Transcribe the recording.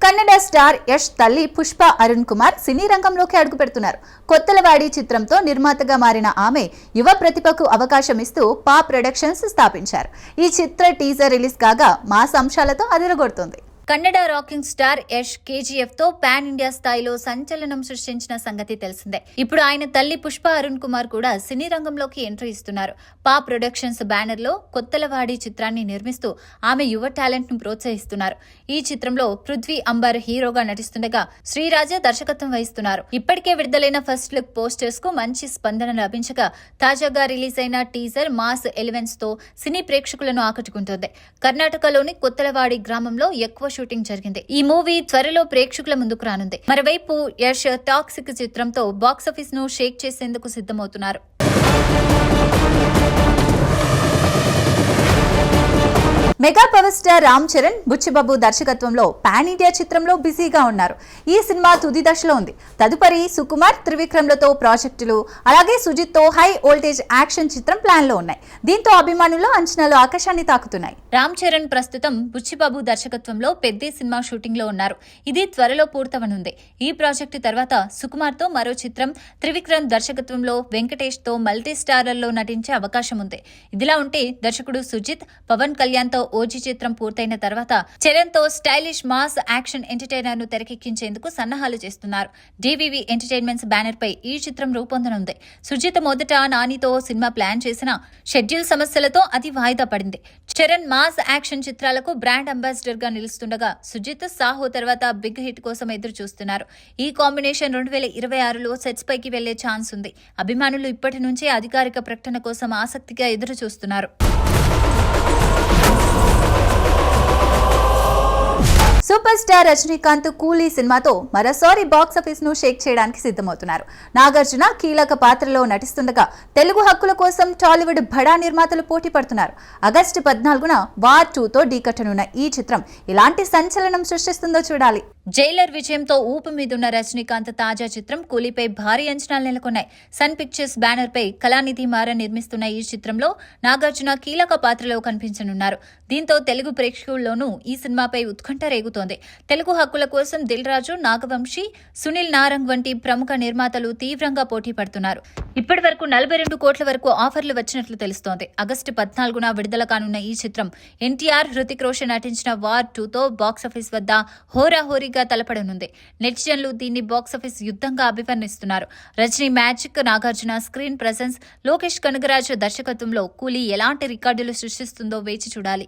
Kannada star Yash తల్లి పుష్ప అరుణ్ కుమార్ సినీ రంగంలోకి అడుగుపెడుతున్నారు. కొత్తలవాడి చిత్రంతో నిర్మాతగా మారిన ఆమె యువ ప్రతిభకు అవకాశం ఇస్తూ పా ప్రొడక్షన్స్ స్థాపించారు. ఈ చిత్ర టీజర్ రిలీజ్ కాగా మాస్ అంశాలతో అదిరగొడుతుంది. Kannada rocking star Yash KGF తో పాన్ ఇండియా స్థాయిలో సంచలనం సృష్టించిన సంగతి తెలిసిందే. ఇప్పుడు ఆయన తల్లి పుష్ప అరుణ్ కుమార్ కూడా సినీ రంగంలోకి ఎంట్రీ ఇస్తున్నారు. పా ప్రొడక్షన్స్ బ్యానర్ లో కొత్తలవాడి చిత్రాన్ని నిర్మిస్తూ ఆమె యువ టాలెంట్ ను ప్రోత్సహిస్తున్నారు. ఈ చిత్రంలో పృథ్వీ అంబర్ హీరోగా నటిస్తుండగా శ్రీరాజ దర్శకత్వం వహిస్తున్నారు. ఇప్పటికే విడుదలైన ఫస్ట్ లుక్ పోస్టర్స్ కు మంచి స్పందన లభించగా తాజాగా రిలీజ్ అయిన టీజర్ మాస్ ఎలిమెంట్స్ తో సినీ ప్రేక్షకులను ఆకట్టుకుంటోంది. కర్ణాటకలోని కొత్తలవాడి గ్రామంలో ఎక్కువ షూటింగ్ జరిగింది. ఈ మూవీ త్వరలో ప్రేక్షకుల ముందుకు రానుంది. మరోవైపు యష్ టాక్సిక్ చిత్రంతో బాక్సాఫీస్ ను షేక్ చేసేందుకు సిద్ధమవుతున్నారు. Mega power star Ram Charan Buchibabu దర్శకత్వంలో పాన్ ఇండియా చిత్రంలో బిజీగా ఉన్నారు. ఈ సినిమా తుది దశలో ఉంది. తదుపరి సుకుమార్, త్రివిక్రమ్లతో ప్రాజెక్టులు, అలాగే సుజిత్ తో హై వోల్టేజ్ యాక్షన్ చిత్రం ప్లాన్ లో ఉన్నాయి. దీంతో అభిమానుల అంచనాలు ఆకాశాన్ని తాకుతున్నాయి. రామ్ చరణ్ ప్రస్తుతం బుచ్చిబాబు దర్శకత్వంలో పెద్ద సినిమా షూటింగ్ లో ఉన్నారు. ఇది త్వరలో పూర్తవనుంది. ఈ ప్రాజెక్టు తర్వాత సుకుమార్ తో మరో చిత్రం, త్రివిక్రమ్ దర్శకత్వంలో వెంకటేష్ తో మల్టీ స్టారర్లో నటించే అవకాశం ఉంది. ఇదిలా ఉంటే దర్శకుడు సుజిత్, పవన్ కళ్యాణ్ తో ఓజీ చిత్రం పూర్తయిన తర్వాత చరణ్ తో స్టైలిష్ మాస్ యాక్షన్ ఎంటర్టైనర్ ను తెరకెక్కించేందుకు సన్నాహాలు చేస్తున్నారు. డివివి ఎంటర్టైన్మెంట్స్ బ్యానర్ పై ఈ చిత్రం రూపొందనుంది. సుజిత్ మొదట నానితో సినిమా ప్లాన్ చేసిన షెడ్యూల్ సమస్యలతో అది వాయిదా పడింది. చరణ్ మాస్ యాక్షన్ చిత్రాలకు బ్రాండ్ అంబాసిడర్ గా నిలుస్తుండగా సుజిత్ సాహో తర్వాత బిగ్ హిట్ కోసం ఎదురు చూస్తున్నారు. ఈ కాంబినేషన్ 2026లో సెట్స్ పైకి వెళ్లే ఛాన్స్ ఉంది. అభిమానులు ఇప్పటి నుంచే అధికారిక ప్రకటన కోసం ఆసక్తిగా ఎదురు చూస్తున్నారు. సూపర్ స్టార్ రజనీకాంత్ కూలీ సినిమాతో మరోసారి బాక్సాఫీస్ ను షేక్ చేయడానికి సిద్ధమవుతున్నారు. నాగార్జున కీలక పాత్రలో నటిస్తుండగా తెలుగు హక్కుల కోసం టాలీవుడ్ బడా నిర్మాతలు పోటీ పడుతున్నారు. ఆగస్టు 14న వార్ 2తో ఢీకట్టనున్న ఈ చిత్రం ఎలాంటి సంచలనం సృష్టిస్తుందో చూడాలి. జైలర్ విజయంతో ఊపు మీదున్న రజనీకాంత్ తాజా చిత్రం కూలీపై భారీ అంచనాలు నెలకొన్నాయి. సన్ పిక్చర్స్ బ్యానర్ పై కళానిధి మారన్ నిర్మిస్తున్న ఈ చిత్రంలో నాగార్జున కీలక పాత్రలో కనిపించనున్నారు. దీంతో తెలుగు ప్రేక్షకుల్లోనూ ఈ సినిమాపై ఉత్కంఠ రేగుతోంది. తెలుగు హక్కుల కోసం దిల్ రాజు, నాగవంశీ, సునీల్ నారంగ్ వంటి ప్రముఖ నిర్మాతలు తీవ్రంగా పోటీ పడుతున్నారు. ఇప్పటి వరకు 42 కోట్ల వరకు ఆఫర్లు వచ్చినట్లు తెలుస్తోంది. ఆగస్టు 14న విడుదల కానున్న ఈ చిత్రం ఎన్టీఆర్, హృతిక్ రోషన్ నటించిన వార్ 2తో బాక్సాఫీస్ వద్ద హోరాహోరీగా తలపడనుంది. నెటిజన్లు దీన్ని బాక్సాఫీస్ యుద్ధంగా అభివర్ణిస్తున్నారు. Rajini magic, Nagarjuna screen presence, Lokesh Kanagaraj దర్శకత్వంలో కూలీ ఎలాంటి రికార్డులు సృష్టిస్తుందో వేచి చూడాలి.